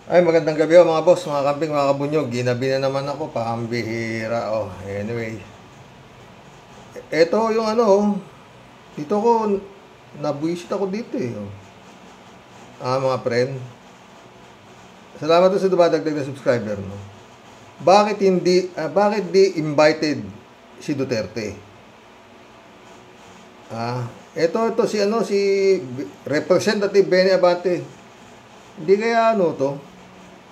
Ay, magandang gabi mga boss, mga kambing, mga kabunyog. Ginabi na naman ako, pambihira. Anyway. Ito yung dito ko, nabuisit ako dito eh. Mga friend. Salamat sa dumadagdag na subscriber, no? Bakit di invited si Duterte? Ito si Representative Benny Abante. Hindi kaya to?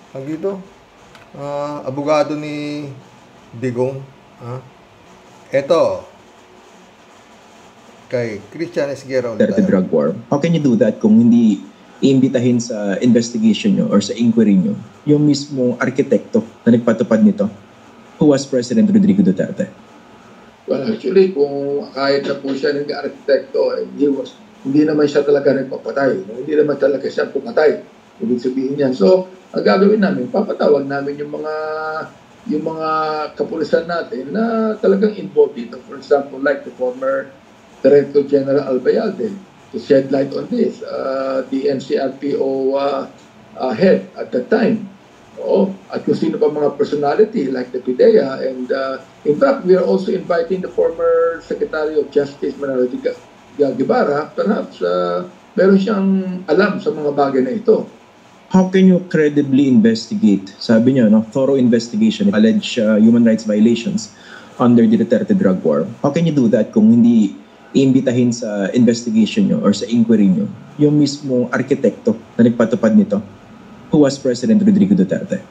Ang dito? Abogado ni Digong. Ito, kay Christian Esguerra ulit Duterte drug war. How can you do that kung hindi iimbitahin sa investigation nyo or sa inquiry nyo yung mismo arkitekto na nagpatupad nito, who was President Rodrigo Duterte? Well, actually, kung kahit na po siya ng arkitekto, hindi naman siya talaga nagpapatay. Hindi naman talaga siya pumatay. Ibig sabihin yan. So, ang gagawin namin, papatawag namin yung mga kapulisan natin na talagang involved dito. For example, like the former Director General Albayalde, to shed light on this. The NCRPO head at that time. At kung sino pa mga personality like the PIDEA. And in fact, we are also inviting the former Secretary of Justice, Manalo Guevara. Perhaps meron siyang alam sa mga bagay na ito. How can you credibly investigate, sabi niyo, thorough investigation, alleged human rights violations under the Duterte drug war? How can you do that kung hindi iimbitahin sa investigation nyo or sa inquiry nyo yung mismo arkitekto na nagpatupad nito, who was President Rodrigo Duterte?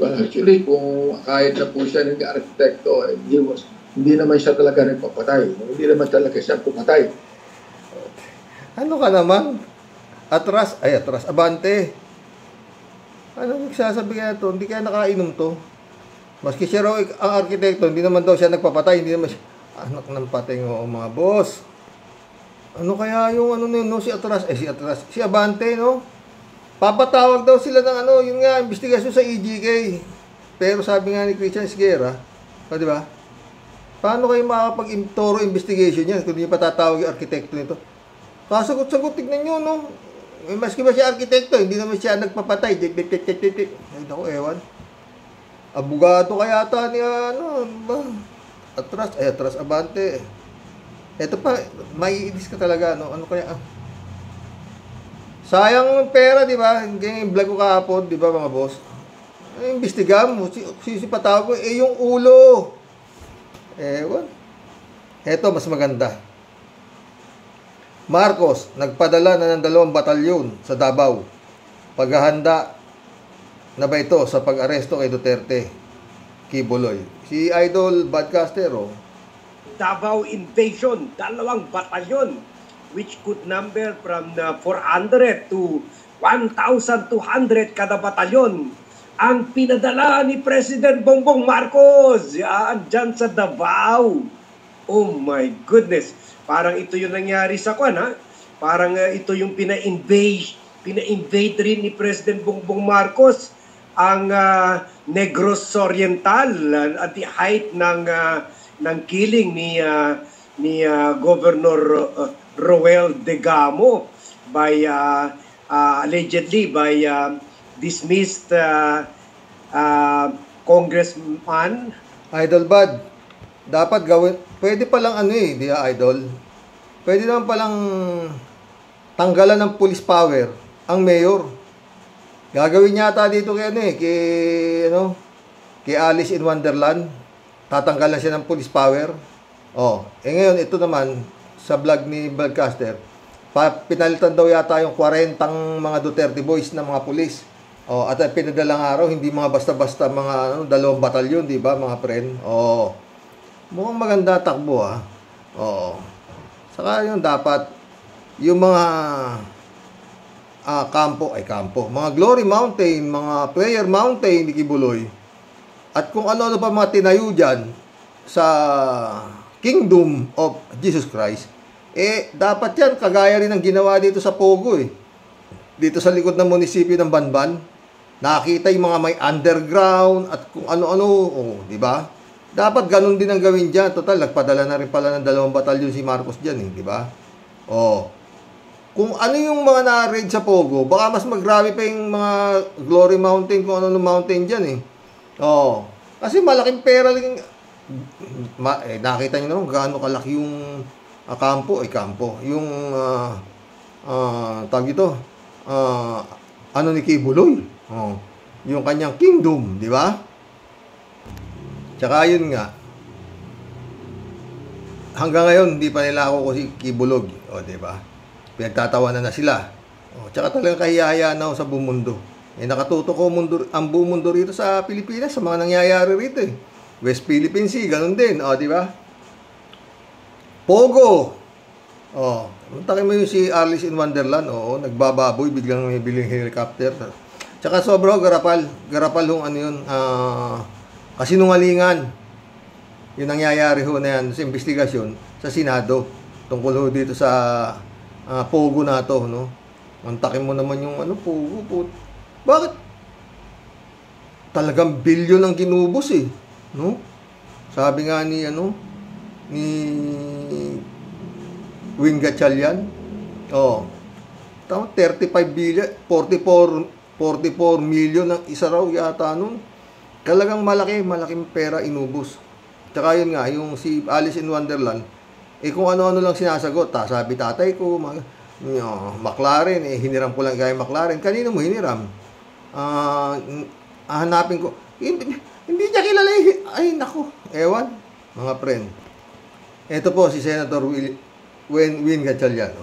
Well, actually, kung kahit na po siya ng arkitekto, hindi naman siya talaga nagpapatay. Hindi naman talaga siya pumatay. Ano ka naman? Atras, abante. Ano nagsasabi kaya to? Hindi kaya nakainom to? Maski siya raw ang arkitekto, hindi naman daw siya nagpapatay, hindi naman siya anak ng patay ng mga boss. Ano kaya yung si Atras? Si Abante, no? Papatawag daw sila ng yun nga, investigasyon sa EJK. Pero sabi nga ni Christian Esguerra, di ba? Paano kayo makakapag-thorough investigation yan kung hindi pa tatawag yung arkitekto nito? Kasagot-sagot, tignan nyo, no? Maski ba siya arkitekto, hindi naman siya nagpapatay. Ay, naku, ewan. Abogado kaya ata ni ba? Atras, Abante. Ito pa, maiinis ka talaga, no? Ano kaya? Sayang ang pera, di ba? Yung vlog ko kahapon, di ba, mga boss? Imbestigahan mo, sisipatawag mo, yung ulo. Ewan. Ito, mas maganda. Marcos, nagpadala na ng 2 batalyon sa Davao. Paghahanda na ba ito sa pag-aresto kay Duterte? Kibuloy. Si Idol Badcaster, Davao invasion, 2 batalyon, which could number from 400 to 1,200 kada batalyon. Ang pinadala ni President Bongbong Marcos, yan, dyan sa Davao. Oh my goodness. Parang ito yung nangyari sa Parang ito yung pina-invade rin ni President Bongbong Marcos ang Negros Oriental at the height ng killing ni Governor Roel Degamo by allegedly by dismissed congressman. Idol Bad, dapat gawin, pwede palang di Idol? Pwede naman palang tanggalan ng police power ang mayor. Gagawin yata dito kay Alice in Wonderland. Tatanggalan siya ng police power. Ngayon, ito naman, sa vlog ni Broadcaster, pinalitan daw yata yung 40 mga Duterte boys na mga pulis. At pinadalang araw, hindi mga basta-basta mga 2 batalyon, di ba, mga friend? Mukhang maganda takbo, Saka yung dapat, yung mga kampo, mga Glory Mountain, mga Prayer Mountain ni Kibuloy, at kung ano-ano pa mga tinayo dyan sa Kingdom of Jesus Christ, dapat yan, kagaya rin ang ginawa dito sa Pogo, dito sa likod ng munisipyo ng Banban. Nakita yung mga may underground at kung ano-ano, di ba? Dapat ganun din ang gawin dyan. Total, nagpadala na rin pala ng 2 batalyon si Marcos dyan, di ba? kung ano yung mga na-raid sa Pogo, baka mas maggrabe pa yung mga Glory Mountain, kung ano mountain dyan eh. Oo. Kasi malaking pera lang. Nakita nyo naman gaano kalaki yung kampo. Yung tawag ito, ano ni Kibuloy. Oh. Yung kanyang kingdom, di ba? Tsaka yun nga, hanggang ngayon hindi pa nila ako si Kibulog, o di ba? Pinagtatawanan na sila. O, tsaka talagang kahihiya na ako sa buong mundo. Nakatuto ko ang buong mundo rito sa Pilipinas sa mga nangyayari rito eh. West Philippine Sea, ganun din, o di ba? Pogo. O, takin mo yung si Alice in Wonderland, oo, nagbababoy, biglang may biling helicopter. Tsaka sobrang garapal yung ano yun, kasinungalingan. Yung nangyayari ho na yan sa investigasyon sa Senado tungkol ho dito sa Pogo na to, no? Mantakin mo naman yung ano, Pogo po. Bakit? Talagang bilyon ang ginubos eh, no? Sabi nga ni Wing Gatchalian, tama, 35 billion, 44 million ang isa raw yata nun. Talagang malaking pera inubos. Tsaka yun nga, yung si Alice in Wonderland, kung ano-ano lang sinasagot, sabi tatay ko, McLaren, hiniram ko lang kaya McLaren. Kanino mo hiniram? Hanapin ko. Hindi niya kilala ay, naku, ewan, mga friend. Ito po si Senator Win Gatchalian.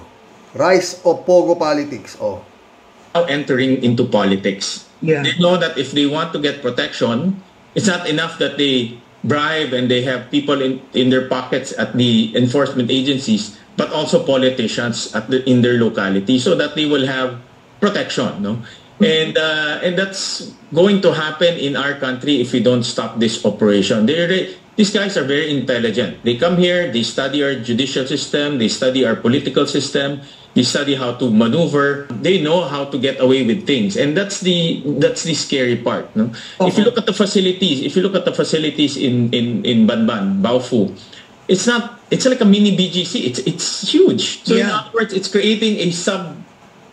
Rise of Pogo Politics. Now entering into politics. Yeah. They know that if they want to get protection, it's not enough that they bribe and they have people in their pockets at the enforcement agencies, but also politicians in their locality, so that they will have protection, no? And that's going to happen in our country if we don't stop this operation. These guys are very intelligent. They come here, they study our judicial system, they study our political system, they study how to maneuver. They know how to get away with things, and that's the scary part. No? If you look at the facilities, in Banban, Baofu, it's like a mini BGC. It's huge. So in other words, it's creating a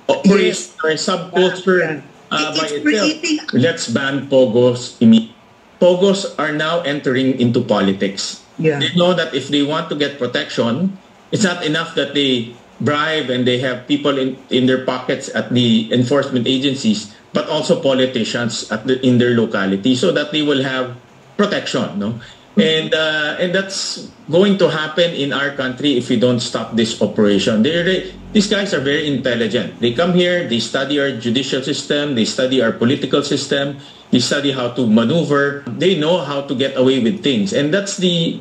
operation or a subculture by itself. Let's ban Pogos immediately. Pogos are now entering into politics. Yeah. They know that if they want to get protection, it's not enough that they bribe and they have people in their pockets at the enforcement agencies, but also politicians in their locality, so that they will have protection, no? And that's going to happen in our country if we don't stop this operation. These guys are very intelligent. They come here, they study our judicial system, they study our political system, they study how to maneuver. They know how to get away with things, and that's the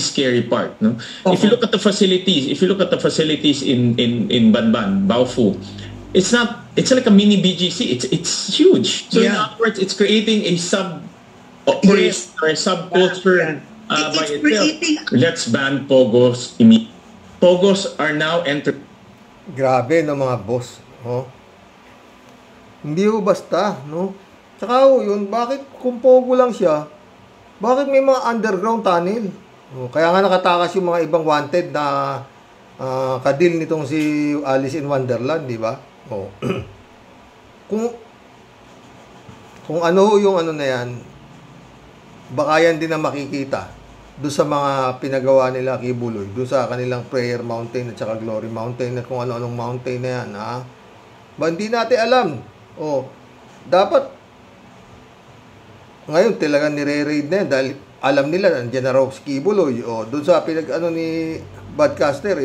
scary part. No? If you look at the facilities, in Banban, Baofu, it's like a mini BGC. It's huge. So in other words, it's creating a operation or a subculture by itself. Let's ban Pogos immediately. Pogos are now entering. Grabe no mga boss. Hindi ho basta, no? Tsaka yun, bakit kung Pogo lang siya, bakit may mga underground tunnel? Kaya nga nakatakas yung mga ibang wanted na kadil nitong si Alice in Wonderland, di ba? Kung ano yung ano na yan, baka yan din na makikita doon sa mga pinagawa nila Kibuloy, doon sa kanilang Prayer Mountain at saka Glory Mountain at kung ano-anong mountain na yan, ba hindi natin alam. Dapat ngayon talagang nire-raid na yan dahil alam nila nandiyan na raw si Kibuloy. Doon sa ni Badcaster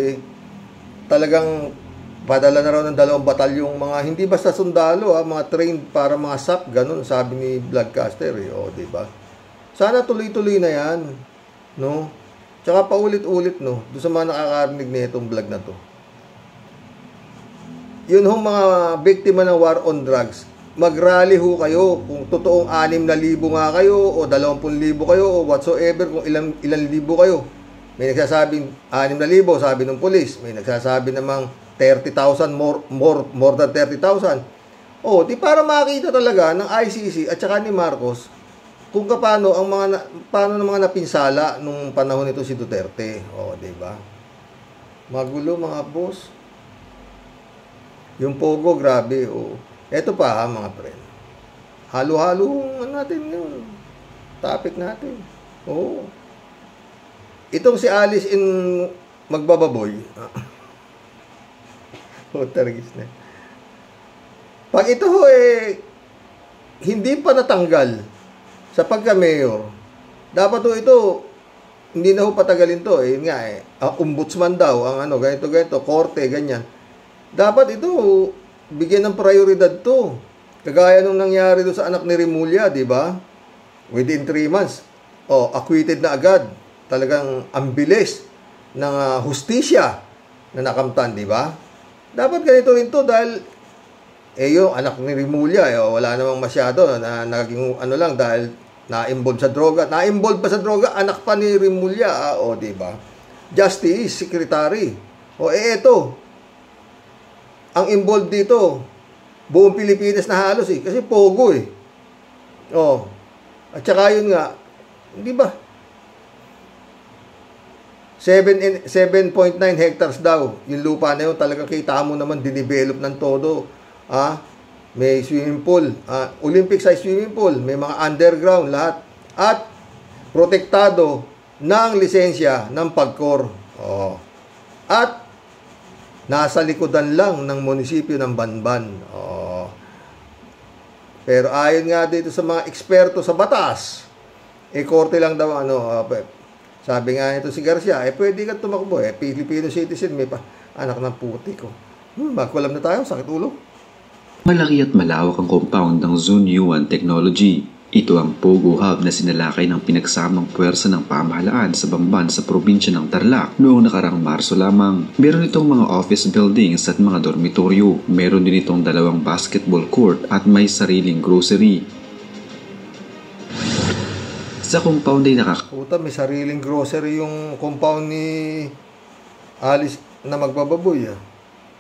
talagang padala na raw ng 2 batalyong mga hindi basta sundalo, mga trained para mga SAP, ganun sabi ni Bloodcaster di ba? Sana tuloy-tuloy na yan, no? Tsaka paulit-ulit, no, doon sa mga nakakarinig na itong vlog na to. Yun mga biktima ng war on drugs, mag-rally ho kayo kung totoong 6,000 nga kayo o 20,000 kayo o whatsoever, kung ilang libo kayo. May nagsasabing 6,000, sabi ng pulis. May nagsasabi namang 30,000, more than 30,000. Di para makita talaga ng ICC at saka ni Marcos kung paano ng mga napinsala nung panahon nito si Duterte. Di ba? Magulo mga boss. Yung Pogo, grabe. Oh. Eto pa ha, mga friend. Halo-halo natin yun. Topic natin. Oo. Itong si Alice in Magbababoy. Targis na. Pag ito hindi pa natanggal sa pagka-mayor, dapat ito hindi na patagalin to. Yun nga ombudsman daw, ang ganito, korte, ganyan. Dapat ito, bigyan ng prioridad to. Kagaya nung nangyari doon sa anak ni Remulla, di ba? Within 3 months, acquitted na agad. Talagang ang bilis ng hustisya na nakamtan, di ba? Dapat ganito rin to dahil yung anak ni Remulla, wala namang masyado na naging lang dahil na-involve sa droga. Na-involve pa sa droga, anak pa ni Remulla, di ba? Justice Secretary. Eto, ang involved dito, buong Pilipinas na halos kasi Pogo At saka yun nga, di ba? 7.9 hectares daw. Yung lupa na yun, talaga kita mo naman, dinevelop ng todo. May swimming pool, Olympic size swimming pool, may mga underground lahat. At protektado ng lisensya ng PAGCOR. At nasa likodan lang ng munisipyo ng Banban. Pero ayon nga dito sa mga eksperto sa batas, korte lang daw sabi nga ito si Garcia, pwede ka tumakbo Filipino citizen, may anak ng puti ko. Magkulam na tayo, sakit ulo. Malaki at malawak ang compound ng Zunyuan Technology. Ito ang Pogo Hub na sinalakay ng pinagsamang puwersa ng pamahalaan sa Bamban sa probinsya ng Tarlac noong nakarang Marso lamang. Meron itong mga office buildings at mga dormitoryo. Meron din itong 2 basketball court at may sariling grocery. Sa compound ay may sariling grocery yung compound ni Alice na Magbababoy.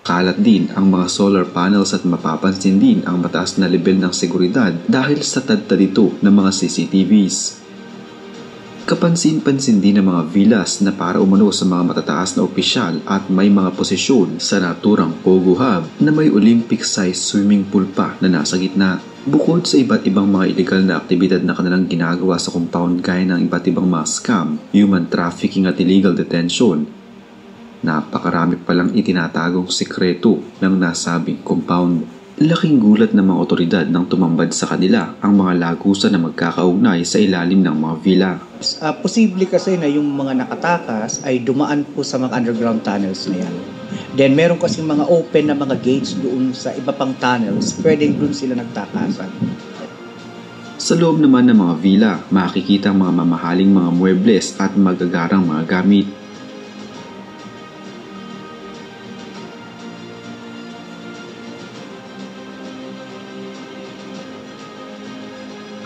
Kalat din ang mga solar panels at mapapansin din ang mataas na level ng seguridad dahil sa tadtad ito ng mga CCTVs. Kapansin-pansin din ang mga villas na para umano sa mga matataas na opisyal at may mga posisyon sa naturang Pogo Hub na may Olympic-sized swimming pool pa na nasa gitna. Bukod sa iba't ibang mga illegal na aktibidad na kanilang ginagawa sa compound gaya ng iba't ibang mga scam, human trafficking at illegal detention, napakarami palang itinatagong sikreto ng nasabing compound. Laking gulat ng mga otoridad nang tumambad sa kanila ang mga lagusan na magkakaugnay sa ilalim ng mga villa. Posible kasi na yung mga nakatakas ay dumaan po sa mga underground tunnels na yan. Then meron kasi mga open na mga gates doon sa iba pang tunnels, pwedeng doon sila nagtakasan. Sa loob naman ng mga villa, makikita ang mga mamahaling mga muebles at magagarang mga gamit.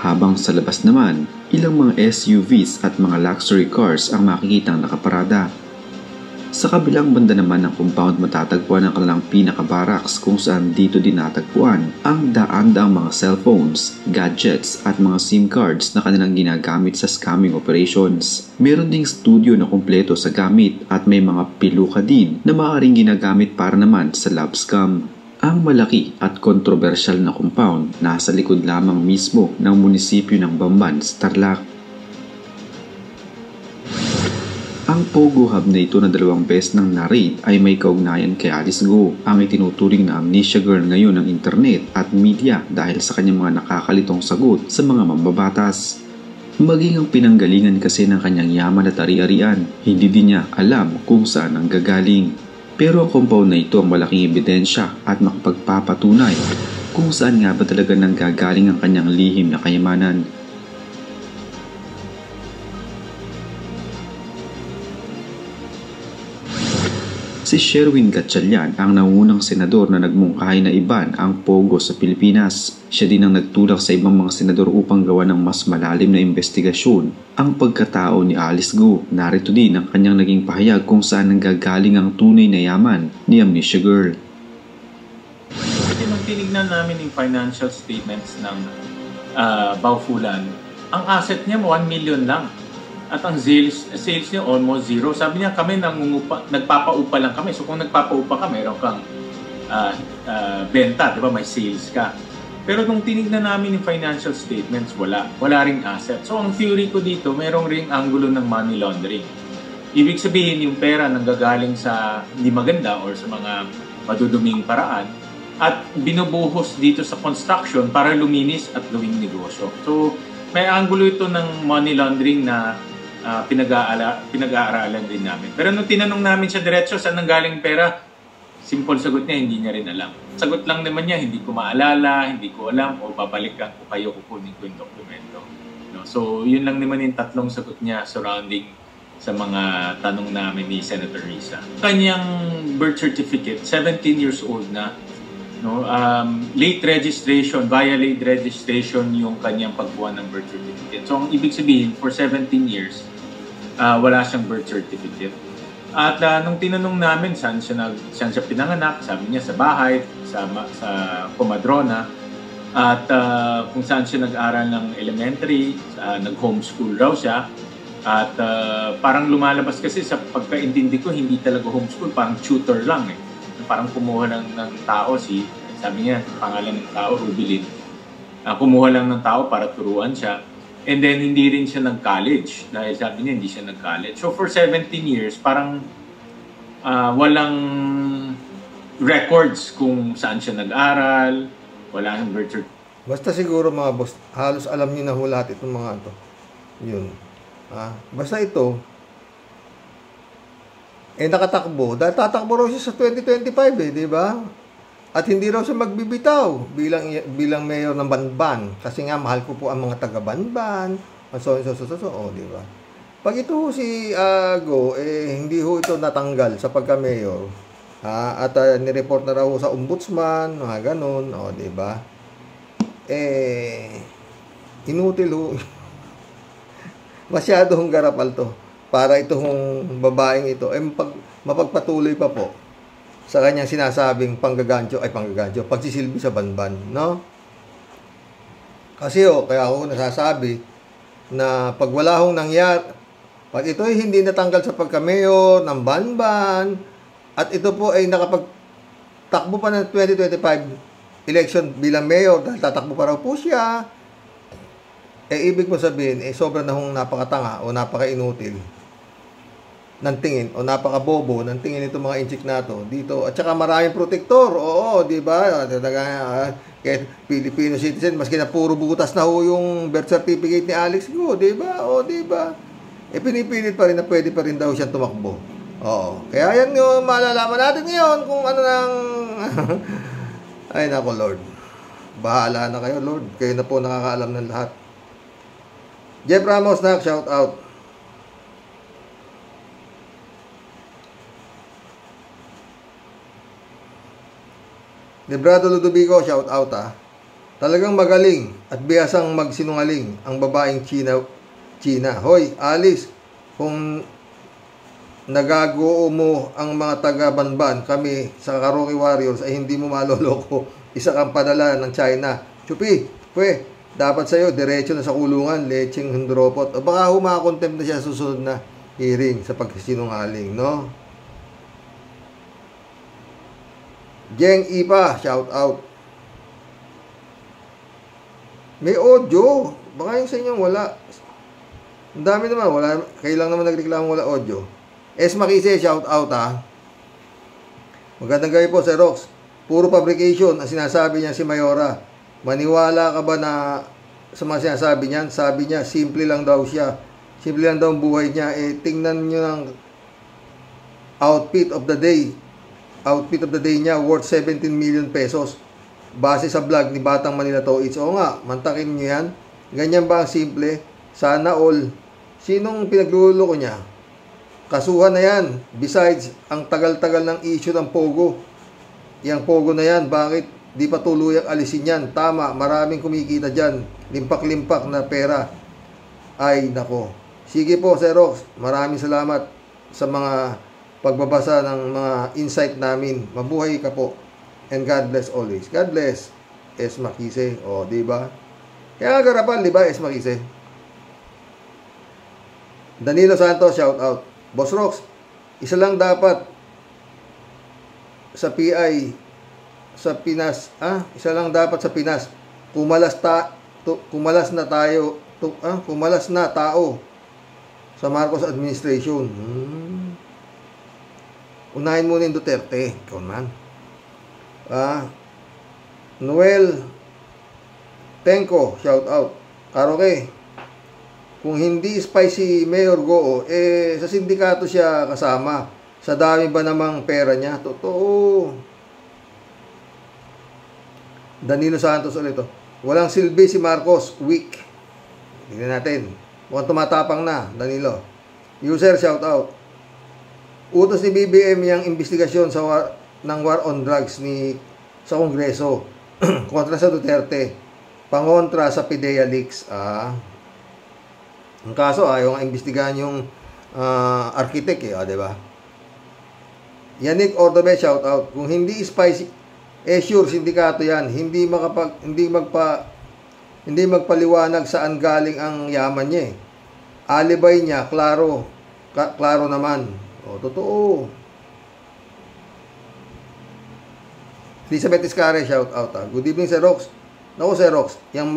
Habang sa labas naman, ilang mga SUVs at mga luxury cars ang makikitang nakaparada. Sa kabilang banda naman ng compound matatagpuan ang kanilang pinaka-barracks kung saan dito din natagpuan ang daan-daang mga cellphones, gadgets at mga SIM cards na kanilang ginagamit sa scamming operations. Meron ding studio na kumpleto sa gamit at may mga piluka din na maaaring ginagamit para naman sa love scam. Ang malaki at kontrobersyal na compound nasa likod lamang mismo ng munisipyo ng Bamban sa Tarlac. Ang Pogo Hub na ito na 2 beses nang na-raid ay may kaugnayan kay Alice Go, ang itinuturing na amnesia girl ngayon ng internet at media dahil sa kanyang mga nakakalitong sagot sa mga mambabatas. Maging ang pinanggalingan kasi ng kanyang yaman at ari-arian, hindi din niya alam kung saan ang gagaling. Pero ang compound na ito ang malaking ebidensya at makapagpapatunay kung saan nga ba talaga nanggagaling ang kanyang lihim na kayamanan. Si Sherwin Gatchalian ang nangunang senador na nagmungkahi na iban ang Pogo sa Pilipinas. Siya din ang nagtulak sa ibang mga senador upang gawa ng mas malalim na investigasyon ang pagkatao ni Alice Go. Narito din ang kanyang naging pahayag kung saan nanggagaling ang tunay na yaman ni Amnesia Girl. Nung tinignan namin yung financial statements ng Baufulan, ang asset niya 1 million lang. At ang sales niya almost zero. Sabi niya kami nagpapaupa lang kami. So kung nagpapaupa ka, meron kang benta, di ba? May sales ka. Pero nung tinignan namin yung financial statements, wala ring asset. So ang theory ko dito, merong ring angulo ng money laundering. Ibig sabihin yung pera nanggagaling sa hindi maganda or sa mga maduduming paraan at binubuhos dito sa construction para luminis at gawing negosyo. So may angulo ito ng money laundering na pinag-aaralan din namin. Pero nung tinanong namin siya diretso saan nanggaling pera, simple sagot niya, hindi niya rin alam. Sagot lang naman niya, hindi ko maalala, hindi ko alam, o babalikan ko kayo, kukunin ko yung dokumento. No? So, yun lang naman yung tatlong sagot niya surrounding sa mga tanong namin ni Senator Risa. Kanyang birth certificate, 17 years old na, no? Late registration, via late registration yung kanyang pagbuha ng birth certificate. So, ang ibig sabihin, for 17 years, wala siyang birth certificate. At nung tinanong namin saan siya pinanganak, sabi niya sa bahay, sa Comadrona, at kung saan siya nag-aral ng elementary, nag-homeschool raw siya. At parang lumalabas kasi sa pagkaintindi ko, hindi talaga homeschool, parang tutor lang eh. Parang kumuha lang ng tao, sabi niya, pangalan ng tao, Rubilin. Kumuha lang ng tao para turuan siya. And then, hindi rin siya nag-college. Dahil sabi niya, hindi siya nag-college. So, for 17 years, parang walang records kung saan siya nag-aral, wala siyang birth certificate. Basta siguro mga boss, halos alam niyo na lahat itong mga ito. Yun. Basta ito, nakatakbo. Dahil tatakbo raw siya sa 2025 di ba? At hindi raw siya magbibitaw bilang mayor ng Banban. Kasi nga, mahal ko po ang mga taga-Banban. Di ba? Pag ito si Go, hindi ho ito natanggal sa pagka-mayor. At nireport na raw sa ombudsman, mga ganun. Di ba? Inutil ho. Masyadong garapal to. Para itong babaeng ito, mapagpatuloy pa po sa kanyang sinasabing pagsisilbi sa Banban, no? Kasi kaya ako nasasabi na pag wala hong nangyari, pag ito ay hindi natanggal sa pagka-mayor ng Banban, at ito po ay nakapagtakbo pa ng 2025 election bilang mayor, dahil tatakbo pa raw po siya, ibig mo sabihin, sobra na hong napakatanga o napaka-inutil ng tingin o napaka-bobo ng tingin itong mga inchik na to dito, at saka maraming protektor. Di ba? Kahit Filipino citizen, maski na puro butas na ho yung birth certificate ni Alex Go, di ba? Di ba? Pinipilit pa rin na pwede pa rin daw siyang tumakbo. Kaya yan yung malalaman natin ngayon kung ano nang ay nako Lord, bahala na kayo Lord, kayo na po nakakaalam ng lahat. Jeff Ramos na shout out. Librado Ludovico, shout out Talagang magaling at bihasang magsinungaling ang babaeng China. Hoy, Alice, kung nagago mo ang mga taga-Banban, kami sa Karaoke Warriors ay hindi mo maloloko. Isa kang padala ng China. Chupi, dapat sa'yo, diretso na sa kulungan, lecheng hundropot. O baka humakontempt na siya susunod na hearing sa pagsinungaling, no? Jeng Ipa, shout out. May audio. Baka yung sa inyong wala. Ang dami naman, wala. Kayo lang naman nagreklamo wala audio. Makise, shout out Magandang gabi po, Sir Rox. Puro fabrication ang sinasabi niya si Mayora. Maniwala ka ba na sa mga sinasabi niyan? Sabi niya, simple lang daw siya. Simple lang daw ang buhay niya. Tingnan niyo ng outfit of the day niya worth 17 million pesos base sa vlog ni Batang Manila Toits. Nga, mantakin nyo yan. Ganyan ba ang simple? Sana all. Sinong pinagluloko niya? Kasuhan na yan. Besides, ang tagal-tagal ng issue ng Pogo. Yang Pogo na yan, bakit di pa tuluyang alisin yan? Tama, maraming kumikita dyan. Limpak-limpak na pera. Ay, nako. Sige po, Sir Rox. Maraming salamat sa mga pagbabasa ng mga insight namin. Mabuhay ka po. And God bless always. God bless. Makise. Di ba? Kaya nga garapan, di ba, Makise? Danilo Santos, shout out. Boss Rox, isa lang dapat sa PI sa Pinas. Isa lang dapat sa Pinas. Kumalas na tao sa Marcos administration. Unahin muna yung Duterte. Ikaw man. Noel Tenko, shout out. Karoke, kung hindi spicy Mayor Goo, sa sindikato siya kasama. Sa dami ba namang pera niya? Totoo. Danilo Santos ulit. Walang silbi si Marcos. Weak. Tignan natin. Mukhang tumatapang na, Danilo. User, shout out. Utos ni BBM yung investigasyon ng war on drugs sa Kongreso kontra sa Duterte, pangontra sa PIDEA leaks. Ang kaso, ayaw nga imbestigahan yung architect, di ba? Yannick Ordobe, shout out. Kung hindi spicy, sure, sindikato yan. Hindi magpaliwanag saan galing ang yaman niya. Alibay niya, klaro naman. Totoo. Elizabeth Iscare, shout out. Good evening, Sir Rox. Naku, Sir Rox, yung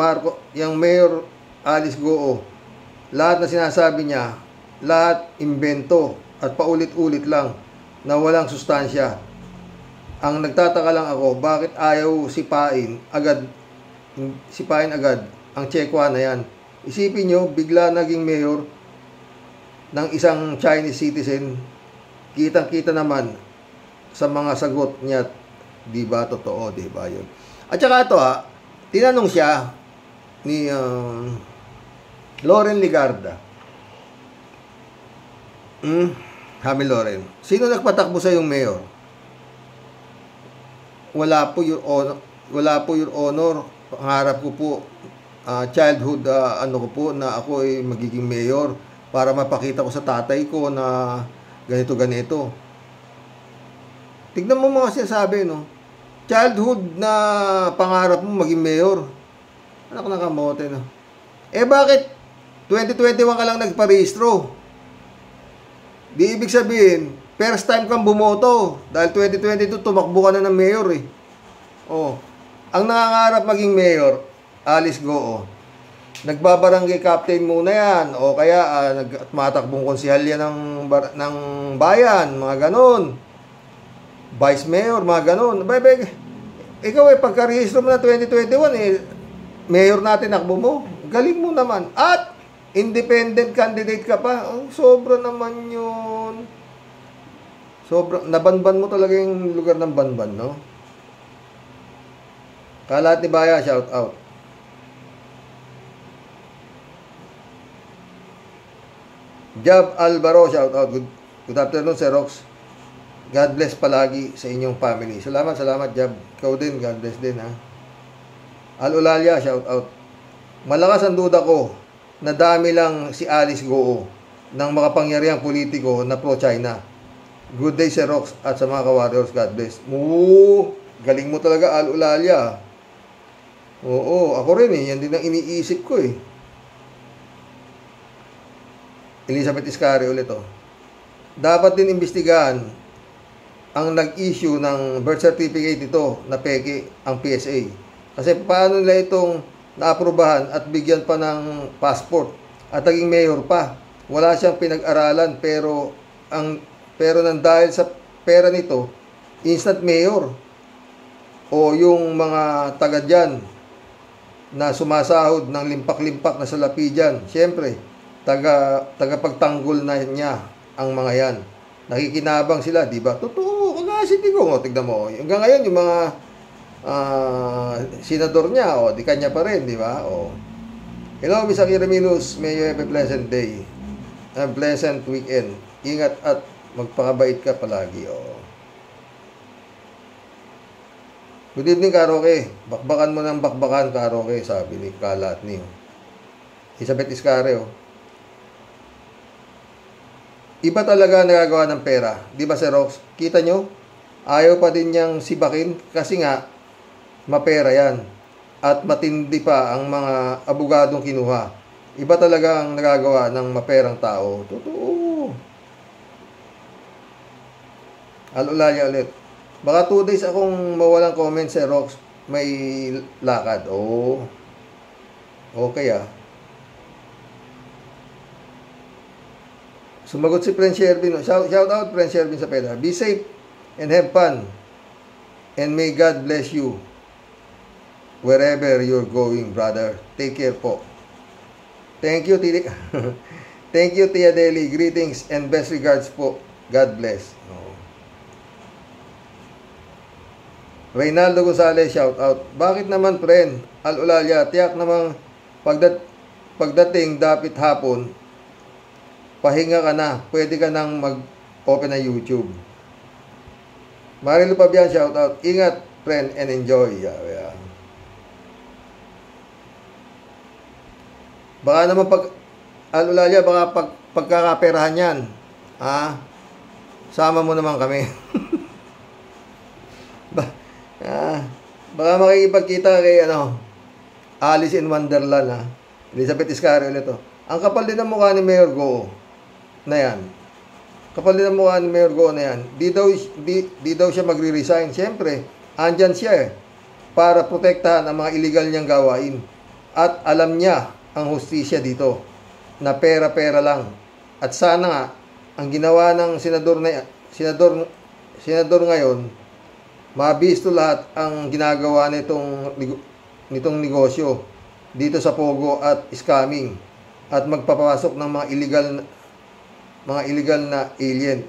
Mayor Alice Goo, lahat na sinasabi niya, lahat imbento at paulit-ulit lang na walang sustansya. Ang nagtataka lang ako, bakit ayaw sipain agad ang Chekwa na yan. Isipin nyo, bigla naging mayor ng isang Chinese citizen. Kitang-kita naman sa mga sagot niya. Di ba? Totoo, di ba yun? At saka ito tinanong siya ni Loren Ligarda. Hami Loren, sino nagpatakbo sa yung mayor? Wala po, Your Honor. Pangarap ko po, childhood, ko po, na ako ay magiging mayor para mapakita ko sa tatay ko na ganito. Tignan mo mga sinasabi, no? Childhood na pangarap mo maging mayor. Anak na kamote, no? Bakit 2021 ka lang nagparehistro? Di ibig sabihin, first time kang bumoto. Dahil 2022, tumakbo ka na ng mayor, Ang nangangarap maging mayor, Alice Goo, nagbabarangay captain muna yan, o kaya nagmatakbong konsihal yan ng bayan, mga ganon. Vice mayor, mga ganon. Ikaw pagkarehistro mo na 2021, mayor natin nakbo mo. Galing mo naman. At independent candidate ka pa. Sobra naman yun. Sobra. Nabanban mo talaga yung lugar ng banban, no? Kalat ni Baya, shout out. Jab Alvaro, shout out. Good afternoon, Sir Rox. God bless palagi sa inyong family. Salamat, Jab. Ikaw din, God bless din, Al-Ulalia, shout out. Malakas ang duda ko na dami lang si Alice Goo ng makapangyarihang politiko na pro-China. Good day, Sir Rox, at sa mga ka-warriors, God bless. Galing mo talaga, Al-Ulalia. Oo, ako rin yan din ang iniisip ko Elizabeth Iscari ulit Dapat din imbestigahan ang nag-issue ng birth certificate ito na peke ang PSA. Kasi paano nila itong naaprubahan at bigyan pa ng passport at naging mayor pa. Wala siyang pinag-aralan pero nang dahil sa pera nito, instant mayor. O yung mga taga dyan na sumasahod ng limpak-limpak na salapi dyan, syempre, tagapagtanggol na niya ang mga yan. Nakikinabang sila, di ba? Totoo, kagaya si Digong, tignan mo. Hanggang ngayon, yung mga senador niya, di kanya pa rin, di ba? Hello, Miss Akira Milus, may you have a pleasant day. A pleasant weekend. Ingat at magpakabait ka palagi, Good evening, Karoke. Bakbakan mo ng bakbakan, Karoke, sabi ni Kalat ni Elizabeth Iscare, Iba talaga nagagawa ng pera. Di ba, Sir Rox? Kita nyo? Ayaw pa din niyang sibakin kasi nga, mapera yan. At matindi pa ang mga abogadong kinuha. Iba talaga ang nagagawa ng maperang tao. Totoo. Al-Ulaya ulit. Baka 2 days akong mawalang comment sa Rox. May lakad. Oh. Okay ah. Sumagot si Prince Shervin. Shout out Prince Shervin sa peda. Be safe and have fun. And may God bless you wherever you're going, brother. Take care po. Thank you, Tili. Thank you, Tia Deli. Greetings and best regards po. God bless. Oh. Reynaldo Gonzalez, shout out. Bakit naman, friend? Al-Ulalya, tiyak namang pagdating dapit hapon, pahinga ka na. Pwede ka nang mag-open na YouTube. Marilu Pabian, shout out. Ingat, friend, and enjoy. Yeah. Baka naman Al-Ulalya, baka pagkakaperahan yan. Sama mo naman kami. Baka makikipagkita kay Alice in Wonderland, Elizabeth Iscario ito. Ang kapal din ng mukha ni Mayor Go na yan. Kapal din ng mukha ni Mayor Go na yan. Di daw siya magre-resign. Siyempre, andyan siya para protektahan ang mga illegal niyang gawain. At alam niya ang hustisya dito na pera-pera lang. At sana nga ang ginawa ng senador ngayon, mabisto lahat ang ginagawa nitong negosyo dito sa Pogo at scamming at magpapasok ng mga illegal na alien.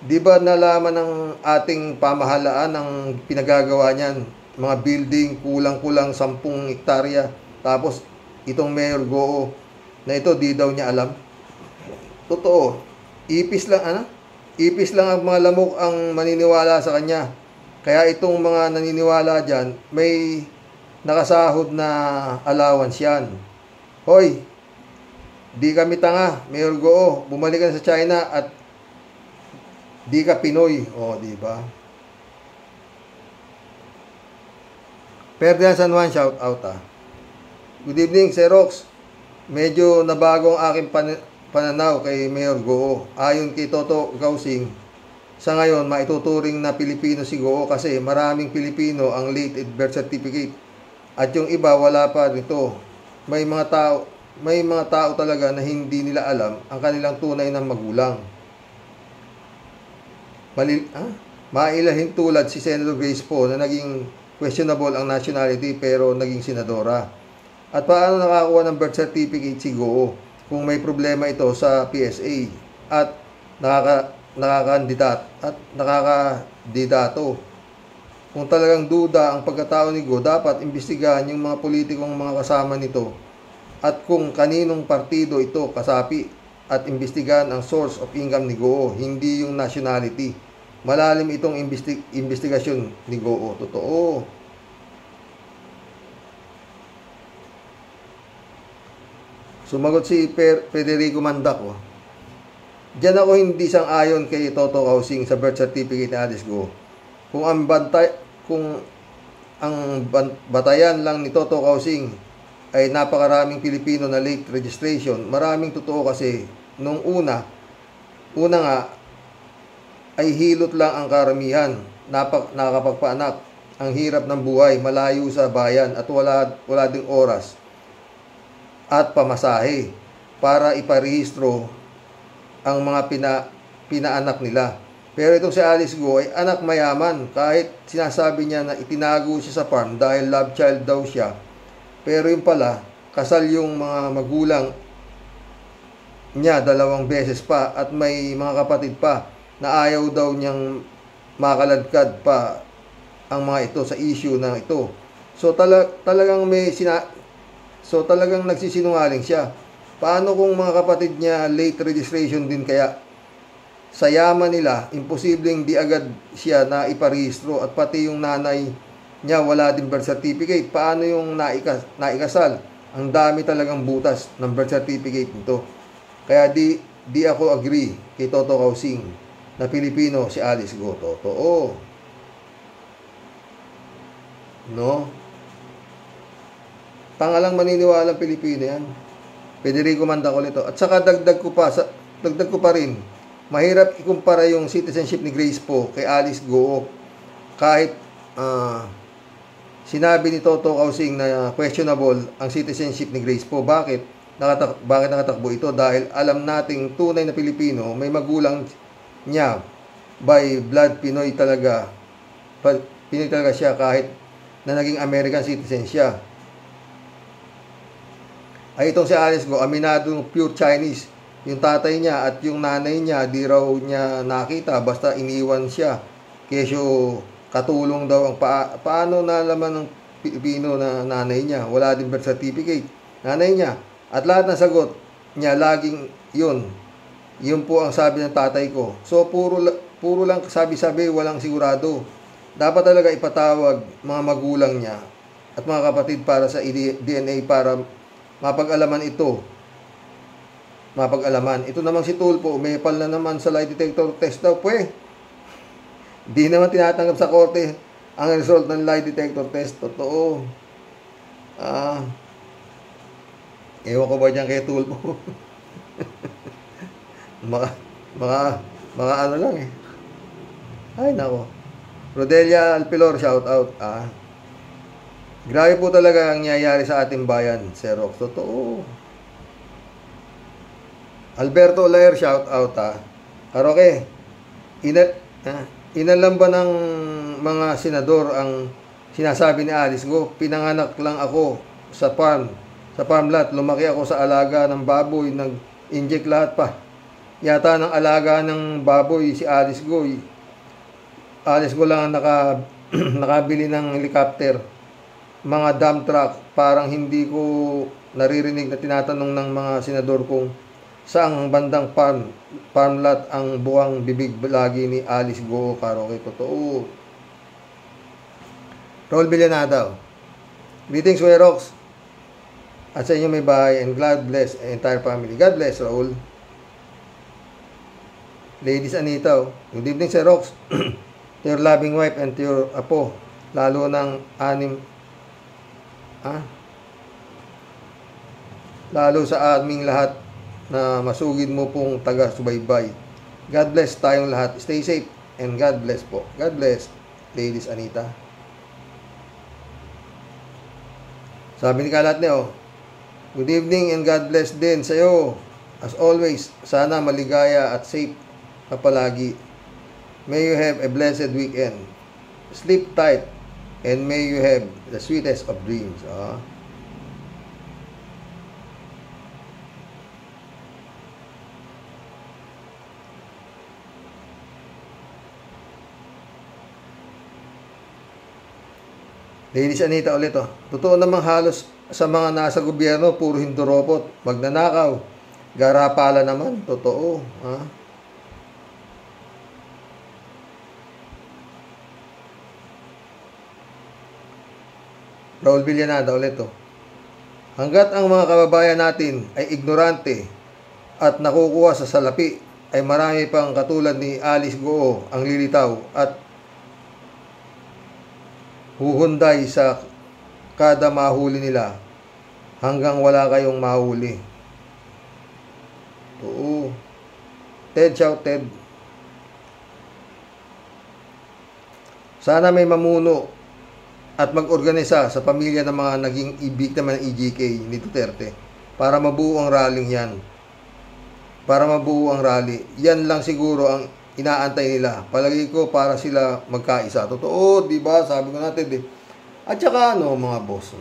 Di ba nalaman ng ating pamahalaan ang pinagagawa niyan? Mga building kulang-kulang 10 hektarya. Tapos itong Mayor Go na ito di daw niya alam. Totoo. Ipis lang ang mga lamok ang maniniwala sa kanya. Kaya itong mga naniniwala dyan, may nakasahod na allowance yan. Hoy, di kami tanga, Mayor Go, bumalik ka sa China at di ka Pinoy. Di ba? Ferdinand San Juan, shout out Good evening, Xerox. Medyo nabago ang aking pananaw kay Mayor Go. Ayon kay Toto Gausing, sa ngayon, maituturing na Pilipino si Go kasi maraming Pilipino ang late birth certificate. At yung iba, wala pa nito. May mga tao talaga na hindi nila alam ang kanilang tunay na magulang. Mailahin tulad si Senator Grace Poe na naging questionable ang nationality pero naging senadora. At paano nakakuha ng birth certificate si Go kung may problema ito sa PSA at nakakakandidato. Kung talagang duda ang pagkatao ni Go, dapat imbestigahan yung mga politikong mga kasama nito at kung kaninong partido ito kasapi at imbestigahan ang source of income ni Go, hindi yung nationality. Malalim itong investigasyon ni Go. Totoo. Sumagot si Federico Mandaco. Diyan ako hindi sang-ayon kay Toto Gausing sa birth certificate ni Alice Go. Kung ang batayan lang ni Toto Gausing ay napakaraming Pilipino na late registration, maraming totoo kasi nung una nga ay hilot lang ang karamihan, nakakapagpaanak, ang hirap ng buhay, malayo sa bayan at wala ding oras at pamasahe para iparehistro ang mga pinaanak nila. Pero itong si Alice Go ay anak mayaman, kahit sinasabi niya na itinago siya sa farm dahil love child daw siya. Pero yung pala, kasal yung mga magulang niya 2 beses pa at may mga kapatid pa na ayaw daw niyang makaladkad pa ang mga ito sa issue na ito. So talagang nagsisinungaling siya. Paano kung mga kapatid niya late registration din kaya? Sa yaman nila, imposibleng di agad siya na iparehistro at pati yung nanay niya wala din birth certificate. Paano yung naikasal? Ang dami talagang butas ng birth certificate nito. Kaya di ako agree kay Toto Gausing na Pilipino si Alice Go. Totoo. No? Tangalang maniniwala ang Pilipino yan. Federico Mandacol ito. At saka dagdag ko pa rin, mahirap ikumpara yung citizenship ni Grace Poe kay Alice Go kahit sinabi ni Toto Kausing na questionable ang citizenship ni Grace po. Bakit nakatakbo ito? Dahil alam nating tunay na Pilipino, may magulang niya by blood Pinoy talaga siya kahit na naging American citizen siya. Ay itong si Alice Go, aminadong pure Chinese. Yung tatay niya at yung nanay niya, di raw niya nakita, basta iniwan siya. Kesyo katulong daw ang paano nalaman ng Pilipino na nanay niya. Wala din birth certificate. Nanay niya. At lahat ng sagot niya, laging yun. Yun po ang sabi ng tatay ko. So, puro lang sabi-sabi, walang sigurado. Dapat talaga ipatawag mga magulang niya at mga kapatid para sa DNA para mapag-alaman ito. Ito namang si Tulpo, umepal na naman sa lie detector test daw. Di naman tinatanggap sa korte ang result ng lie detector test. Totoo. Ewan ko ba dyan kay Tulpo? Mga ano lang eh. Ay, nako. Rodelia Alpilor, shout out. Grabe po talaga ang nangyayari sa ating bayan, Xerox. Totoo. Alberto Olayer, shout out. Karoke, inalam ba ng mga senador ang sinasabi ni Alice Go? Pinanganak lang ako sa farmland. Lumaki ako sa alaga ng baboy. Nag-inject lahat pa. Yata ng alaga ng baboy si Alice Go. Alice Go lang ang nakabili ng helicopter. Mga dump truck. Parang hindi ko naririnig na tinatanong ng mga senador kung saang bandang farmland ang buwang bibig lagi ni Alice Go. Karoke, totoo. Raul Villanada. Greetings, Xerox. At sa inyo may bahay, and God bless the entire family. God bless, Raul. Ladies Anita, good evening, Xerox. To your loving wife and to your apo, lalo ng lalo sa aming lahat na masugid mo pong taga-subaybay. God bless tayong lahat. Stay safe and God bless po. God bless, Ladies Anita. Sabi ni Kalat Neo, good evening and God bless din sa iyo. As always, sana maligaya at safe ka palagi. May you have a blessed weekend. Sleep tight and may you have the sweetest of dreams. Ladies Anita ulit. Totoo namang halos sa mga nasa gobyerno, puro hinduropot, magnanakaw, garapala naman. Totoo. Raul Villanada ulit. Hanggat ang mga kababayan natin ay ignorante at nakukuha sa salapi, ay marami pang katulad ni Alice Go ang lilitaw at huhunday sa kada mahuli nila hanggang wala kayong mahuli. Oo. Ted, shout Ted. Sana may mamuno at mag-organisa sa pamilya ng mga naging biktima ng EJK ni Duterte para mabuo ang rallying yan. Para mabuo ang rally. Yan lang siguro ang inaantay nila. Palagi ko para sila magkaisa. Totoo, di ba? Sabi ko natin, At saka, mga boss,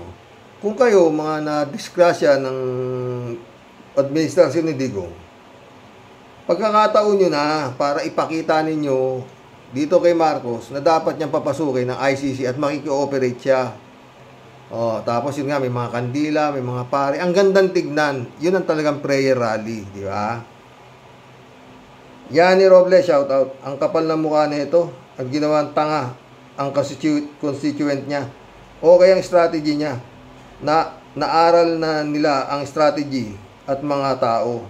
kung kayo, mga na-disgrasya ng administrasyon ni Digong, pagkakataon nyo na para ipakita ninyo dito kay Marcos na dapat niyang papasukin ng ICC at makikooperate siya. Tapos yun nga, may mga kandila, may mga pare. Ang gandang tignan. Yun ang talagang prayer rally, di ba? Yani Robles, shout out. Ang kapal ng mukha nito at ginawang tanga ang constituent niya. Okay ang strategy niya. Naaral na nila ang strategy at mga tao.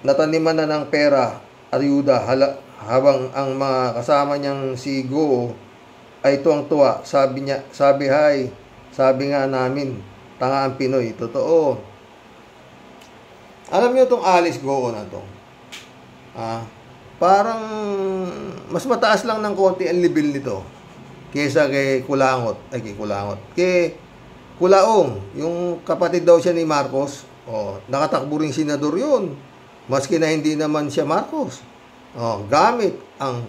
Nataniman na ng pera, ayuda, habang ang mga kasama niyang si Go ay tuwang-tuwa. Sabi nga namin, tanga ang Pinoy. Totoo. Alam niyo itong Alice Go na to. parang mas mataas lang ng konti ang level nito kaysa kay Kulangot. Kay Kulaong, yung kapatid daw siya ni Marcos. Nakatakbo ring senador yun. Maski na hindi naman siya Marcos. Gamit ang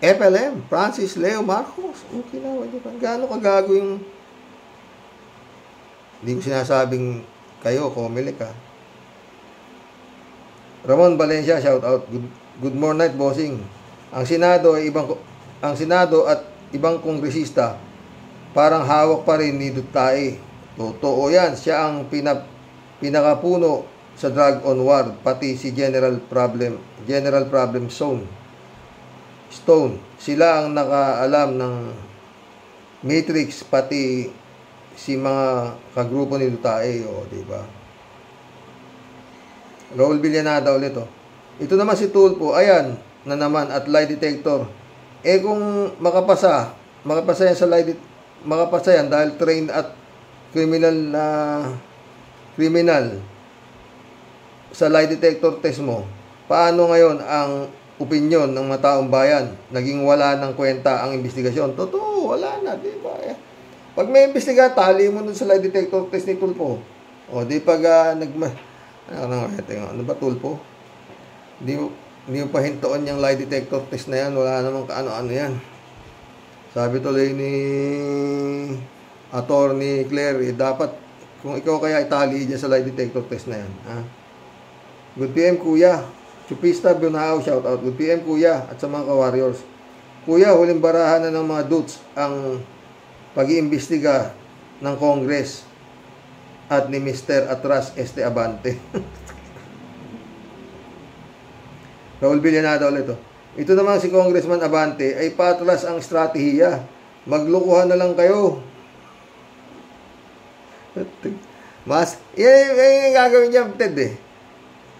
FLM, Francis Leo Marcos. Gaano kagago yung... Hindi ko sinasabing kayo, Comelec ha. Ramon Valencia, shout out. Good morning night, bossing. Ang Senado at ibang kongresista parang hawak pa rin ni Duterte. Totoo yan. Siya ang pinakapuno sa drug on war, pati si General Problem Stone. Sila ang nakaalam ng Matrix, pati si mga kagrupo ni Duterte, diba? Raul Villanada ulit, Ito naman si Tulpo, ayan na naman, at lie detector. Kung makapasa yan dahil trained at criminal sa lie detector test mo, paano ngayon ang opinyon ng mga taong bayan? Naging wala ng kwenta ang investigasyon. Totoo, wala na, di ba? Pag may investiga, tali mo dun sa lie detector test ni Tulpo. Di pag ano ba, Tulpo? Hindi mo pa hintoon yung lie detector test na yan. Wala namang kaano-ano yan. Sabi tuloy ni Attorney Claire, dapat kung ikaw kaya itali dyan sa lie detector test na yan. Good PM, Kuya. Chupista Bunao, shout out. Good PM, Kuya, at sa mga ka-warriors. Kuya, huling barahan na ng mga dudes ang pag-iimbestiga ng Congress at ni Mr. Atras Este Abante. Raul Villanada ulit. Ito naman si Congressman Abante ay patras ang estratehiya. Maglukuhan na lang kayo. Yan yung gagawin niya, Ted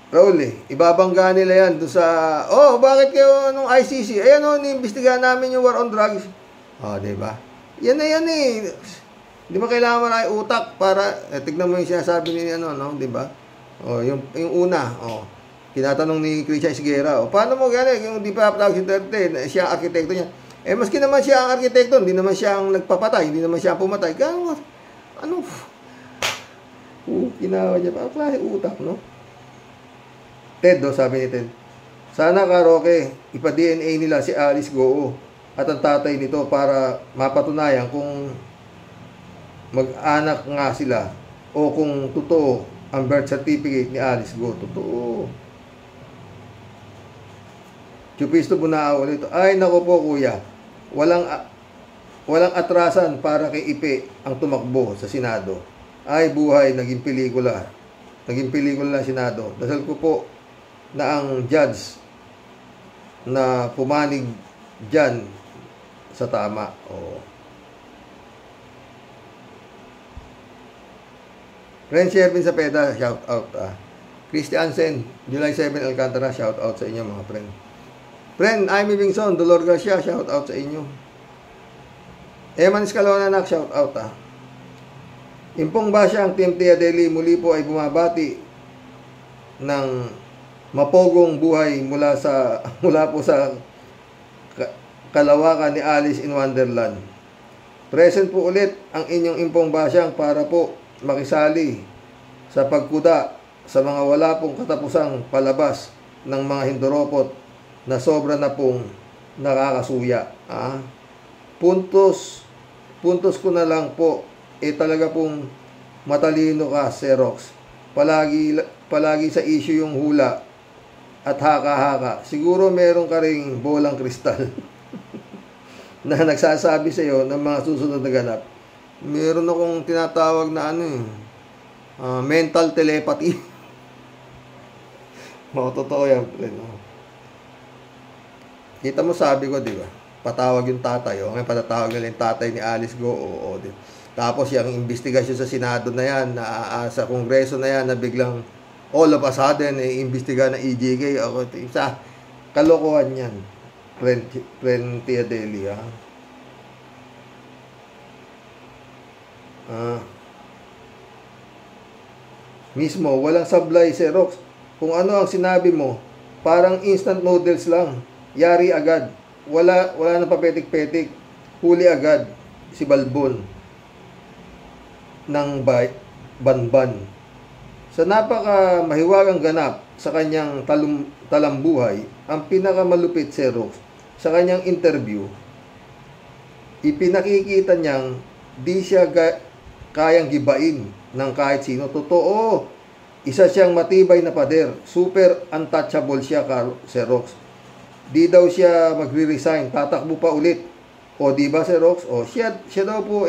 Raul ibabangga nila yan doon sa bakit kayo nung ICC niimbestigahan namin yung war on drugs. Diba? Yan na yan Di ba kailangan mo na utak para tignan mo yung sinasabi ni diba? Yung una, tinatanong ni Christian Higuera, paano mo gano'n yung di pa tawag si Duterte, siya ang arkitekto niya. Maski naman siya ang arkitekto, hindi naman siya ang nagpapatay, hindi naman siya ang pumatay. Ginawa niya pa, klase utak, no? Ted, sabi ni Ted, sana Roque, ipa-DNA nila si Alice Goo at ang tatay nito para mapatunayan kung mag-anak nga sila o kung totoo ang birth certificate ni Alice Goo. Totoo. Chupisto Bunao ulit. Ay, nako po, Kuya. Walang atrasan para kay Ipe ang tumakbo sa Senado. Ay, buhay, naging pelikula. Naging pelikula ng Senado. Dasal ko po na ang judge na pumanig dyan sa tama. Friend Shervin Sapeda, shout out. Christian Sen, July 7 Alcantara, shout out sa inyo mga friend. Friend, Amy Bingson, Dolor Garcia, shout out sa inyo. Eman Escalona, shout out. Impong Basyang, Team Tia Deli, muli po ay bumabati ng mapogong buhay mula po sa kalawakan ni Alice in Wonderland. Present po ulit ang inyong Impong Basyang para po makisali sa pagkuda sa mga wala pong katapusang palabas ng mga hindoropot na sobra na pong nakakasuya. Puntos ko na lang po, talaga pong matalino ka, Xerox. Palagi sa issue yung hula at haka-haka. Siguro meron ka ring bolang kristal na nagsasabi sa iyo ng mga susunod na ganap. Meron akong tinatawag na mental telepathy. Totoo yan. Kita mo, sabi ko, di ba? Patawag yung tatay. Ngayon, patatawag nila yung tatay ni Alice Goo. Tapos, yung investigasyon sa Senado na yan, sa Kongreso na yan, na biglang all of a sudden, iimbestiga ng EJK. Sa kalokohan yan. Friend Tia Deli, mismo, walang sablay, Xerox. Kung ano ang sinabi mo, Parang instant noodles lang. Yari agad. Wala nang papetik-petik. Huli agad si Balbon ng Banban. Sa napaka mahiwagang ganap sa kanyang talambuhay, ang pinakamalupit Xerox sa kanyang interview, ipinakikita niyang di siya kayang gibain ng kahit sino. Totoo, isa siyang matibay na pader. Super untouchable siya, Xerox. Di daw siya magre-resign, tatakbo pa ulit. O di ba, Xerox? O siya daw po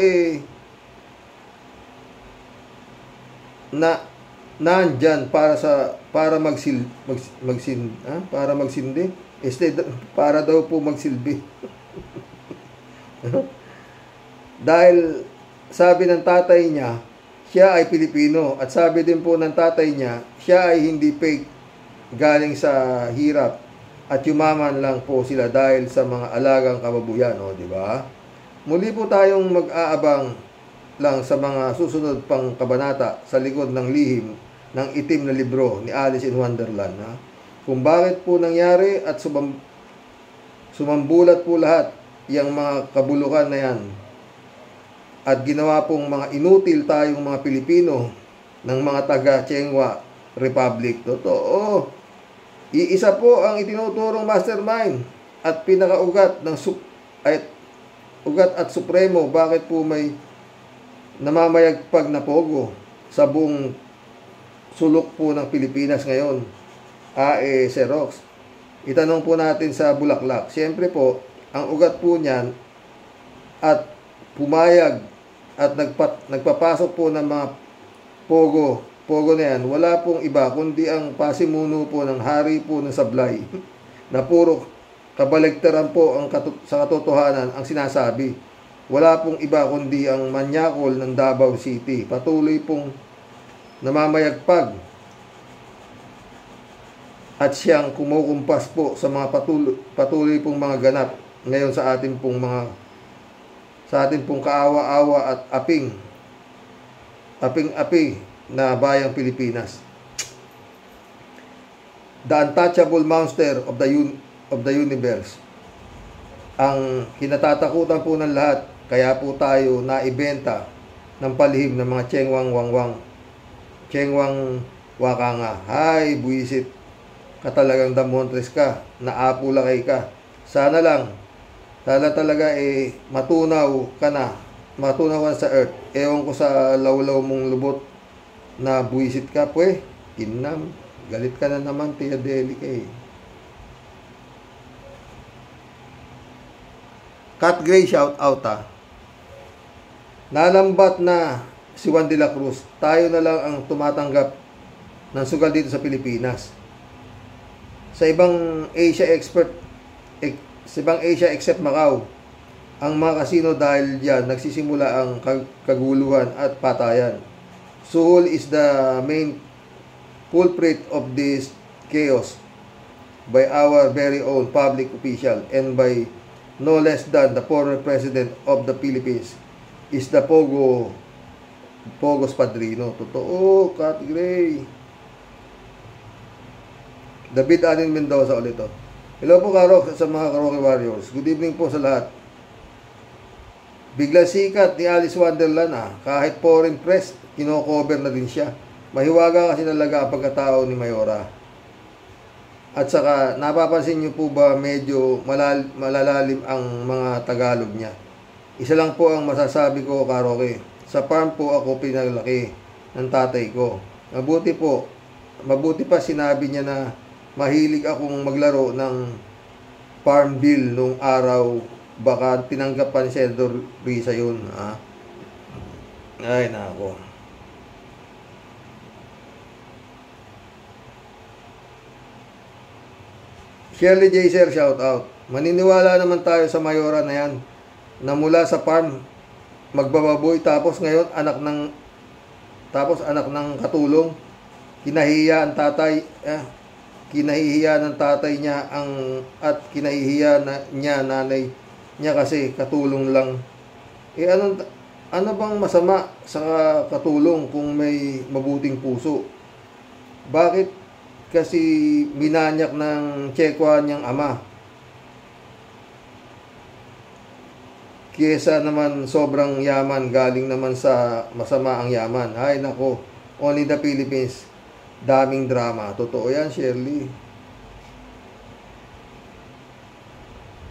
nandyan para magsindi. Para daw po magsilbi. Dahil sabi ng tatay niya, siya ay Pilipino, at sabi din po ng tatay niya, siya ay hindi fake, galing sa hirap, at yumaman lang po sila dahil sa mga alagang kababuyan, o di ba? Muli po tayong mag-aabang lang sa mga susunod pang kabanata sa likod ng lihim ng itim na libro ni Alice in Wonderland, ha? Kung bakit po nangyari at sumambulat po lahat yung mga kabulukan na yan, at ginawa pong mga inutil tayong mga Pilipino ng mga taga-Chengwa Republic. Totoo. Iisa po ang itinuturong mastermind at pinakaugat ng ugat at supremo. Bakit po may namamayagpag na pogo sa buong sulok po ng Pilipinas ngayon? Xerox. Itanong po natin sa Bulaklak. Siyempre po, ang ugat po niyan at pumayag at nagpapasok po ng mga pogo na yan, wala pong iba kundi ang pasimuno po ng hari po ng sablay na puro kabaligtaran po sa katotohanan ang sinasabi. Wala pong iba kundi ang manyakol ng Davao City. Patuloy pong namamayagpag at siyang kumukumpas po sa mga patuloy pong mga ganap ngayon sa ating pong kaawa-awa at aping-api na bayang Pilipinas. The untouchable monster of the universe. Ang kinatatakutan po ng lahat, kaya po tayo naibenta ng palihim ng mga Chengwang wakanga. Hay, buwisit ka talagang damontres ka, naapulakay ka. Sana talaga matunaw ka sa earth. Ewan ko sa lawlaw mong lubot na buwisit ka, pwe. Kinam, galit ka na naman, Tia Deli ka eh. Cat Gray, shout out ha. Nalambat na si Juan de la Cruz. Tayo na lang ang tumatanggap ng sugal dito sa Pilipinas. Sa ibang Asia except Macau, ang mga kasino dahil diyan nagsisimula ang kaguluhan at patayan. Suhol is the main culprit of this chaos by our very own public official and by no less than the former president of the Philippines is the Pogo's padrino. Totoo, Cat Gray. David Anin Mendoza ulit to. Hello po Karok sa mga Karoke Warriors. Good evening po sa lahat. Bigla sikat ni Alice Wonderland kahit foreign press, kino-cover na din siya. Mahiwaga kasi talaga ang pagkatao ni Mayora. At saka, napapansin niyo po ba medyo malalalim ang mga Tagalog niya? Isa lang po ang masasabi ko, Karoke. Sa farm po ako pinalaki ng tatay ko. Mabuti pa sinabi niya na mahilig akong maglaro ng farm bill nung araw. Baka tinanggapan ni Senador Risa yun. Ay, nako. Shirley J. Sir, shout out. Maniniwala naman tayo sa Mayora na yan, na mula sa farm magbababoy tapos ngayon anak ng katulong. Kinahihiya ang tatay, kinahihiya ng tatay niya at kinahihiya niya nanay niya kasi katulong lang. Ano bang masama sa katulong kung may mabuting puso? Bakit kasi binanyak ng Tsekwa niyang ama. Kesa naman sobrang yaman, galing naman sa masama ang yaman. Ay nako, only the Philippines. Daming drama. Totoo yan, Shirley.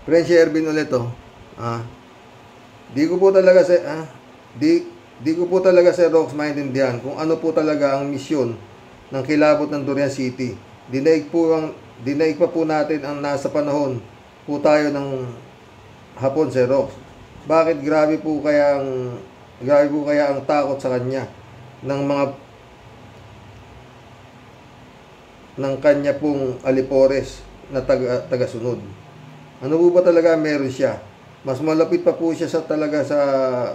Friend Shervin ulit to. Di ko po talaga di ko po talaga sa Rox maintindihan kung ano po talaga ang misyon ng kilabot ng Durian City. Dinaig pa po natin ang nasa panahon po tayo ng hapon sa Rox. Bakit grabe po kaya ang takot sa kanya ng kanya pong alipores na tagasunod. Ano po ba talaga meron siya? Mas malapit pa po siya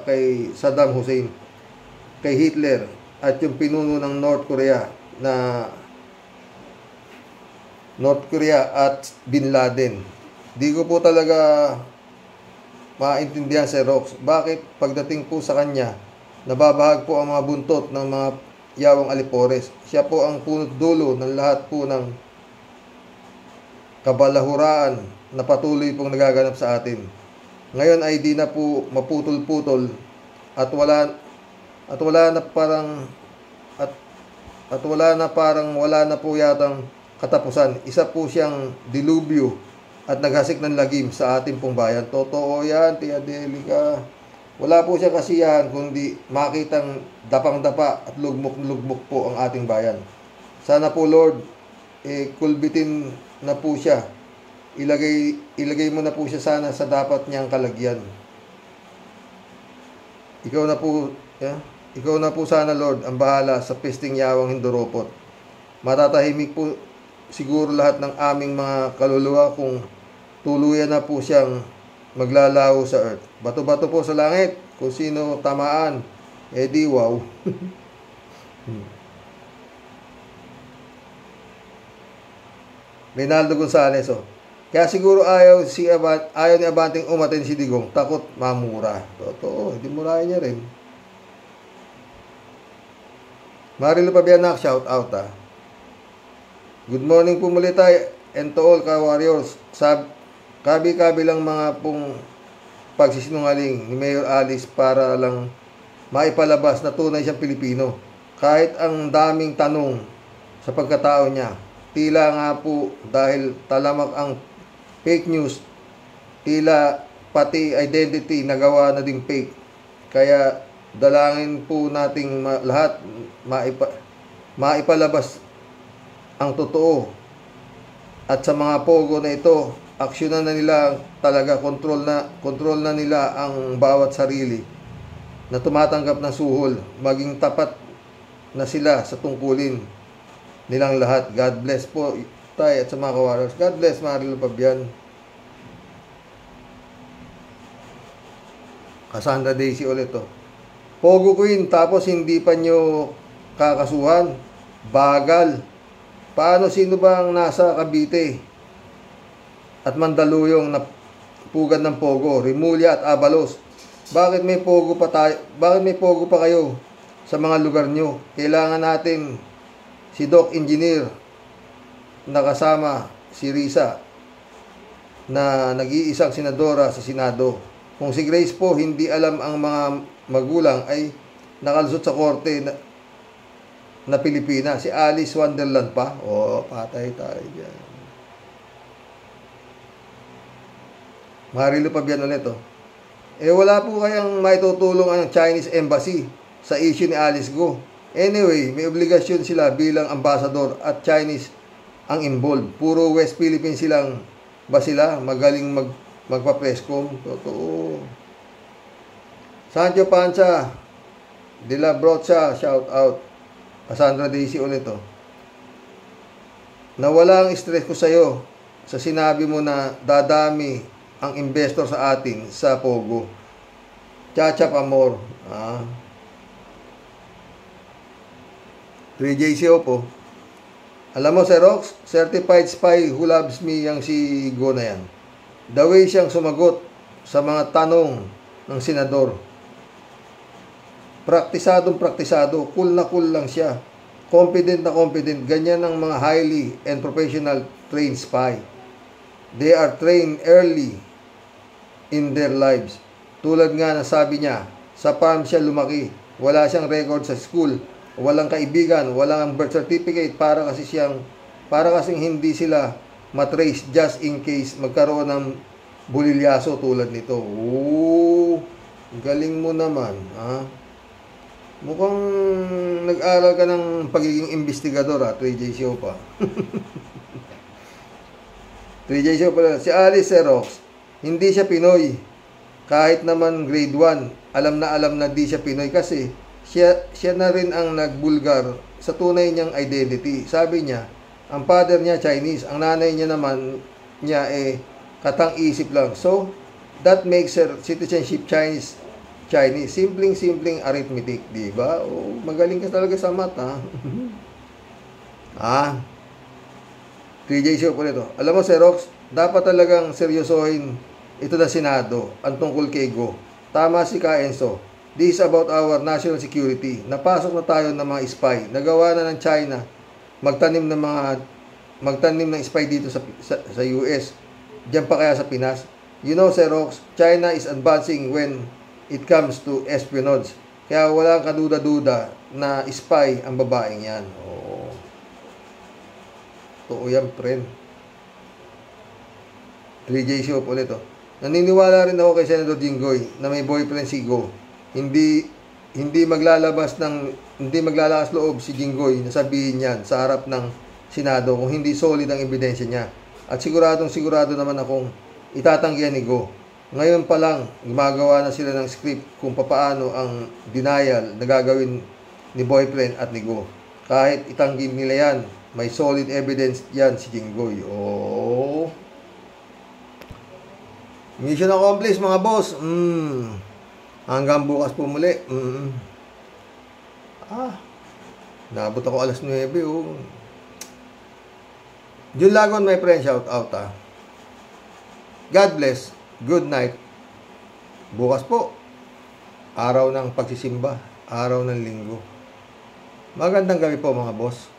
kay Saddam Hussein, kay Hitler, at yung pinuno ng North Korea at Bin Laden. Di ko po talaga maintindihan si Rox. Bakit pagdating po sa kanya, nababahag po ang mga buntot ng mga yawang alipores. Siya po ang punot dulo ng lahat po ng kabalahuraan na patuloy pong nagaganap sa atin. Ngayon ay di na po maputol-putol at wala na po yatang katapusan. Isa po siyang dilubyo at naghasik ng lagim sa ating pong bayan. Totoo yan, Tia Delica. Wala po siya kasiyahan kundi makitang dapang-dapa at lugmok-lugmok po ang ating bayan. Sana po, Lord, kulbitin na po siya. Ilagay mo na po siya sana sa dapat niyang kalagyan. Ikaw na po sana, Lord, ang bahala sa pesting yawang hinduropot. Matatahimik po siguro lahat ng aming mga kaluluwa kung tuluyan na po siyang maglalaho sa earth. Bato-bato po sa langit. Kung sino tamaan, di wow. Reynaldo Gonzales, Kaya siguro ayaw ni Abanting umatin si Digong. Takot mamura. Totoo, hindi murahin niya rin. Marilo Pabianak, shout out Good morning po muli tayo and to all ka-warriors. Kabi-kabilang mga pong pagsisinungaling ni Mayor Alice para lang maipalabas na tunay siyang Pilipino. Kahit ang daming tanong sa pagkatao niya, tila nga po dahil talamak ang fake news, tila pati identity nagawa na ding fake. Kaya dalangin po nating lahat maipalabas ang totoo. At sa mga pogo na ito, aksyonan na nila talaga, kontrol na nila ang bawat sarili na tumatanggap ng suhol. Maging tapat na sila sa tungkulin nilang lahat. God bless po tayo at sa mga kawarriors. God bless, Marilo Pabian. Cassandra Daisy ulit Pogo Queen, tapos hindi pa nyo kakasuhan. Bagal. Paano, sino ba ang nasa Cavite at Mandaluyong na pugad ng Pogo, Rimulya at Abalos? Bakit may Pogo pa kayo sa mga lugar nyo? Kailangan natin si Doc Engineer na kasama si Risa na nag-iisang senadora sa Senado. Kung si Grace po hindi alam ang mga magulang ay nakalusot sa korte na Pilipina. Si Alice Wonderland pa. Patay tayo dyan. Marilo Pabian ulit wala po kayang maitutulong ang Chinese Embassy sa issue ni Alice Go. Anyway, may obligasyon sila bilang ambassador at Chinese ang involved. Puro West Philippines sila magaling magpa-presscom. Totoo. Sancho Pancha De La Brocha, shout out. Cassandra Daisy ulit Nawala ang stress ko sa'yo sa sinabi mo na dadami ang investor sa atin sa Pogo. Chacha Pamor. 3JC po. Alam mo, Sir Rox, certified spy who loves me yang si Go na yan. The way siyang sumagot sa mga tanong ng senador. Praktisado, cool na cool lang siya. confident. Ganyan ang mga highly and professional trained spy. They are trained early in their lives. Tulad nga na sabi niya, sa farm siya lumaki. Wala siyang record sa school. Walang kaibigan. Walang birth certificate. Para kasing hindi sila matrace just in case magkaroon ng bulilyaso tulad nito. Oo, galing mo naman. Ha? Mukhang nag-aral ka ng pagiging investigador, 3J Show pa. 3J Show pala. Si Alice Xerox, hindi siya Pinoy. Kahit naman grade 1, alam na di siya Pinoy kasi siya na rin ang nagbulgar sa tunay niyang identity. Sabi niya, ang father niya Chinese, ang nanay niya naman niya katang-isip lang. So, that makes her citizenship Chinese. Simpleng arithmetic, di ba? Oh, magaling ka talaga sa math, ha? 3J Show po nito. Alam mo, Xerox, dapat talagang seryosohin ito na Senado, ang tungkol kay Go. Tama si Ka Enzo. This is about our national security. Napasok na tayo ng mga spy. Nagawa na ng China magtanim ng spy dito sa US. Diyan pa kaya sa Pinas? You know, Xerox, China is advancing when it comes to espionage. Kaya walang kaduda-duda na spy ang babaeng yan. Oo. Totoo yan, friend. 3J Show po ulit. Naniniwala rin ako kay Senator Jinggoy na may boyfriend si Go. Hindi maglalakas loob si Jinggoy na sabihin yan sa harap ng Senado kung hindi solid ang ebidensya niya. At sigurado naman akong itatanggihan ni Go. Ngayon pa lang, gumagawa na sila ng script kung papaano ang denial na gagawin ni boyfriend at ni Go. Kahit itanggi nila yan, may solid evidence yan si Jinggoy. Oh. Mission accomplished mga boss. Hanggang bukas po muli. Naabot ako alas 9. Oh. Jun Lagon, my friend, shout out. God bless. Good night. Bukas po, araw ng pagsisimba, araw ng linggo. Magandang gabi po mga boss.